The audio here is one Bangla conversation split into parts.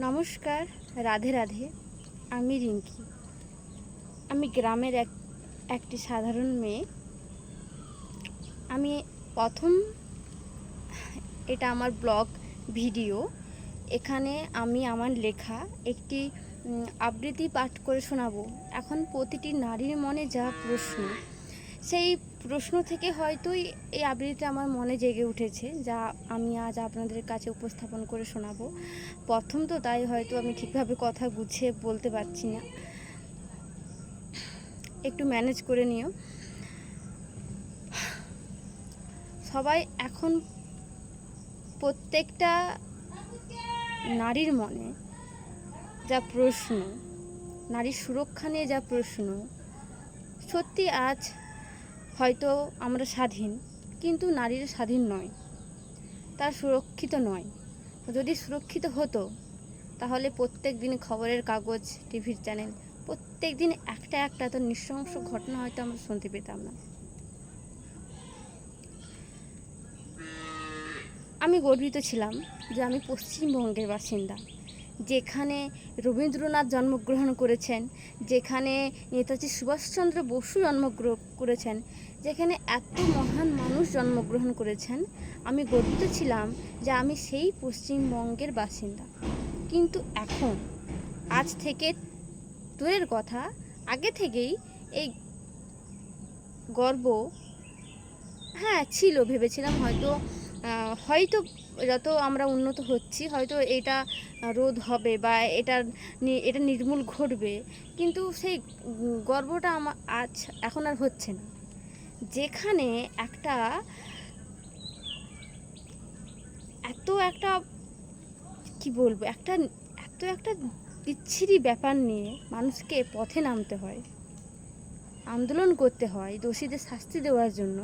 নমস্কার, রাধে রাধে। আমি রিঙ্কি। আমি গ্রামের একটি সাধারণ মেয়ে। আমি প্রথম এটা আমার ব্লগ ভিডিও। এখানে আমি আমার লেখা একটি আবৃত্তি পাঠ করে শোনাবো। এখন প্রতিটি নারীর মনে যা প্রশ্ন, সেই প্রশ্ন থেকে হয়তো এই আবৃত্তিটা আমার মনে জেগে উঠেছে, যা আমি আজ আপনাদের কাছে উপস্থাপন করে শোনাবো। প্রথম তো, তাই হয়তো আমি ঠিকভাবে কথা গুছিয়ে বলতে পারছি না, একটু ম্যানেজ করে নিও। সবাই এখন প্রত্যেকটা নারীর মনে যা প্রশ্ন, নারীর সুরক্ষা নিয়ে যা প্রশ্ন, সত্যি আজ হয়তো আমরা স্বাধীন, কিন্তু নারীরা স্বাধীন নয়, তার সুরক্ষিত নয়। যদি সুরক্ষিত হতো তাহলে প্রত্যেক দিন খবরের কাগজ, টিভির চ্যানেল প্রত্যেক দিন একটা তো নৃশংস ঘটনা হয়তো আমরা শুনতে পেতাম না। আমি গর্বিত ছিলাম যে আমি পশ্চিমবঙ্গের বাসিন্দা, যেখানে রবীন্দ্রনাথ জন্মগ্রহণ করেছেন, যেখানে নেতাজি সুভাষচন্দ্র বসু জন্মগ্রহণ করেছেন, যেখানে এত মহান মানুষ জন্মগ্রহণ করেছেন। আমি গর্বিত ছিলাম যে আমি সেই পশ্চিমবঙ্গের বাসিন্দা। কিন্তু এখন, আজ থেকে দূরের কথা, আগে থেকেই এই গর্ব ছিল। ভেবেছিলাম হয়তো যত আমরা উন্নত হচ্ছি হয়তো এটা রোধ হবে বা এটা নির্মূল ঘটবে, কিন্তু সেই গর্বটা এখন আর হচ্ছে না। যেখানে একটা কি বলবো, একটা বিচ্ছিরি ব্যাপার নিয়ে মানুষকে পথে নামতে হয়, আন্দোলন করতে হয় দোষীদের শাস্তি দেওয়ার জন্য,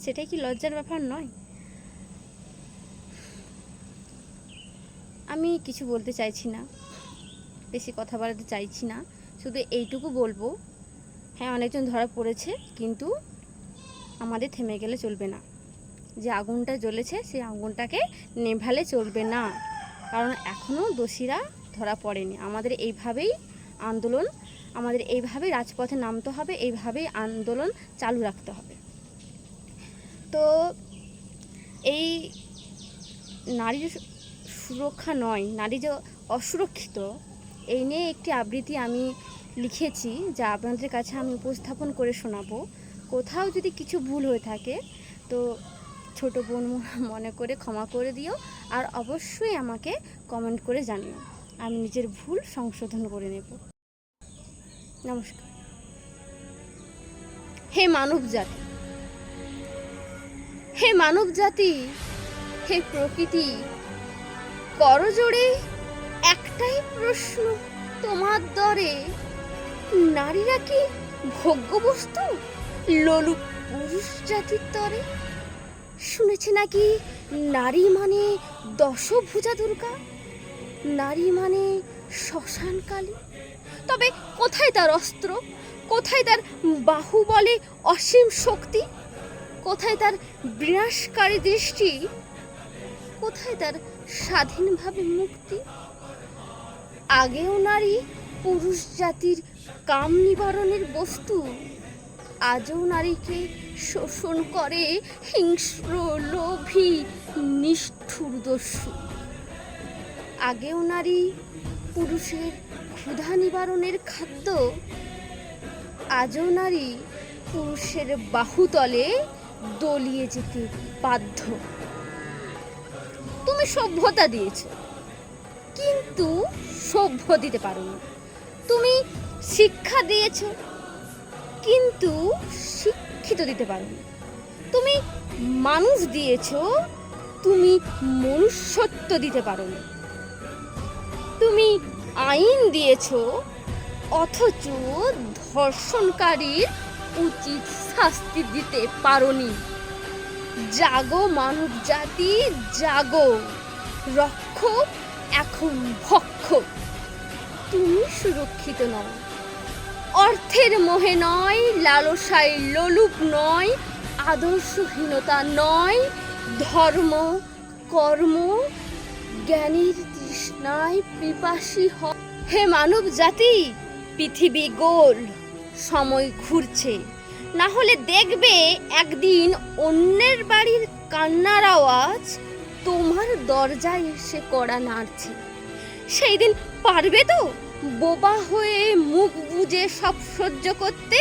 সেটাই কি লজ্জার ব্যাপার নয়? আমি কিছু বলতে চাইছি না, বেশি কথা বাড়াতে চাইছি না, শুধু এইটুকু বলবো, অনেকজন ধরা পড়েছে, কিন্তু আমাদের থেমে গেলে চলবে না। যে আগুনটা জ্বলেছে সেই আগুনটাকে নেভালে চলবে না, কারণ এখনও দোষীরা ধরা পড়েনি। আমাদের এইভাবেই রাজপথে নামতে হবে, এইভাবেই আন্দোলন চালু রাখতে হবে। তো এই নারীর সুরক্ষা নয়, নারী যে অসুরক্ষিত, এই নিয়ে একটি আবৃত্তি আমি লিখেছি, যা আপনাদের কাছে আমি উপস্থাপন করে শোনাবো। কোথাও যদি কিছু ভুল হয়ে থাকে তো ছোট বোন মনে করে ক্ষমা করে দিও, আর অবশ্যই আমাকে কমেন্ট করে জানিও, আমি নিজের ভুল সংশোধন করে নেব। নমস্কার। হে মানব জাতি, হে মানব জাতি, হে প্রকৃতি, করজোড়ে একটাই প্রশ্ন তোমার দরে, নারীরা কি ভোগ্যবস্তু লোলুপ পুরুষ জাতির তরে? শুনেছে নাকি নারী মানে দশভুজা দুর্গা, নারী মানে শ্মশান কালী? তবে কোথায় তার অস্ত্র, কোথায় তার বাহুবলে অসীম শক্তি, কোথায় তার বিনাশকারী দৃষ্টি, কোথায় তার স্বাধীনভাবে মুক্তি? আগেও নারী পুরুষ জাতির কাম নিবারণের বস্তু, আজও নারীকে শোষণ করে হিংস্র লোভী নিষ্ঠুর দস্যু। আগেও নারী পুরুষের ক্ষুধা নিবারণের খাদ্য, আজও নারী পুরুষের বাহুতলে দলিয়ে যেতে বাধ্য। তুমি সভ্যতা দিয়েছ, কিন্তু সভ্য দিতে পারোনি। তুমি শিক্ষা দিয়েছ, কিন্তু শিক্ষিত দিতে পারোনি। তুমি মানুষ দিয়েছ, তুমি মনুষ্যত্ব দিতে পারোনি। তুমি আইন দিয়েছ, অথচ ধর্ষণকারীর উচিত শাস্তি দিতে পারোনি। জাগো মানব জাতি, জাগো, রক্ষক এখন ভক্ষক। তুমি সুরক্ষিত নও, অর্থের মোহে নয়, লালসায় লোলুপ নয়, আদর্শহীনতা নয়, ধর্ম, কর্ম, জ্ঞানীর তৃষ্ণায় পিপাসী হে মানব জাতি, পৃথিবী গোল, সময় ঘুরছে, না হলে দেখবে একদিন অন্যের বাড়ির কান্নার আওয়াজ তোমার দরজায় এসে কড়া নাড়ছে। সেই দিন পারবে তো বোবা হয়ে মুখ বুজে সব সহ্য করতে?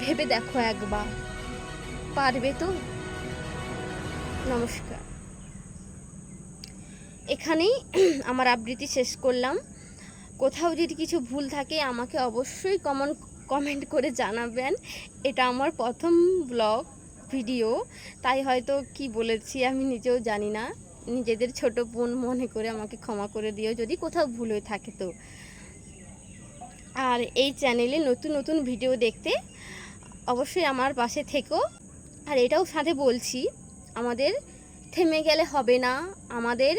ভেবে দেখো একবার, পারবে তো? নমস্কার। এখানেই আমার আবৃত্তি শেষ করলাম। কোথাও যদি কিছু ভুল থাকে আমাকে অবশ্যই কমেন্ট করে জানাবেন। এটা আমার প্রথম ব্লগ ভিডিও, তাই হয়তো কি বলেছি আমি নিজেও জানি না। নিজেদের ছোট বোন মনে করে আমাকে ক্ষমা করে দিও যদি কোথাও ভুল হয়ে থাকে তো। আর এই চ্যানেলে নতুন নতুন ভিডিও দেখতে অবশ্যই আমার পাশে থেকো। আর এটাও সাথে বলছি, আমাদের থেমে গেলে হবে না। আমাদের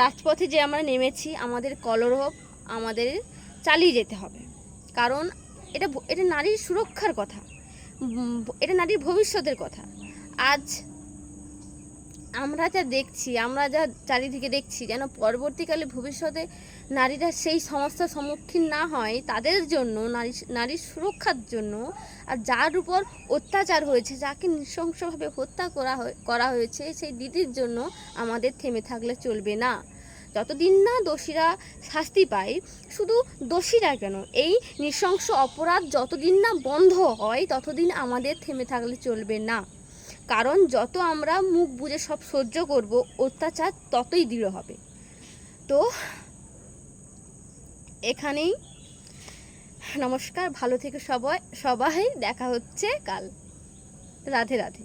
রাজপথে যে আমরা নেমেছি, আমাদের কলরব আমাদের চালিয়ে যেতে হবে। কারণ এটা নারীর সুরক্ষার কথা, এটা নারীর ভবিষ্যতের কথা। আজ আমরা যা চারিদিকে দেখছি, যেন পরবর্তীকালে ভবিষ্যতে নারীরা সেই সমস্যার সম্মুখীন না হয়, তাদের জন্য, নারীর সুরক্ষার জন্য, আর যার উপর অত্যাচার হয়েছে, যাকে নৃশংসভাবে হত্যা করা হয়েছে, সেই দিদির জন্য আমাদের থেমে থাকলে চলবে না। যতদিন না দোষীরা শাস্তি পায়, শুধু দোষীরা কেন, এই নৃশংস অপরাধ যতদিন না বন্ধ হয়, ততদিন আমাদের থেমে থাকলে চলবে না। কারণ যত আমরা মুখ বুজে সব সহ্য করব, অত্যাচার ততই দৃঢ় হবে। তো এখানেই নমস্কার, ভালো থেকে সবাই দেখা হচ্ছে কাল। রাধে রাধে।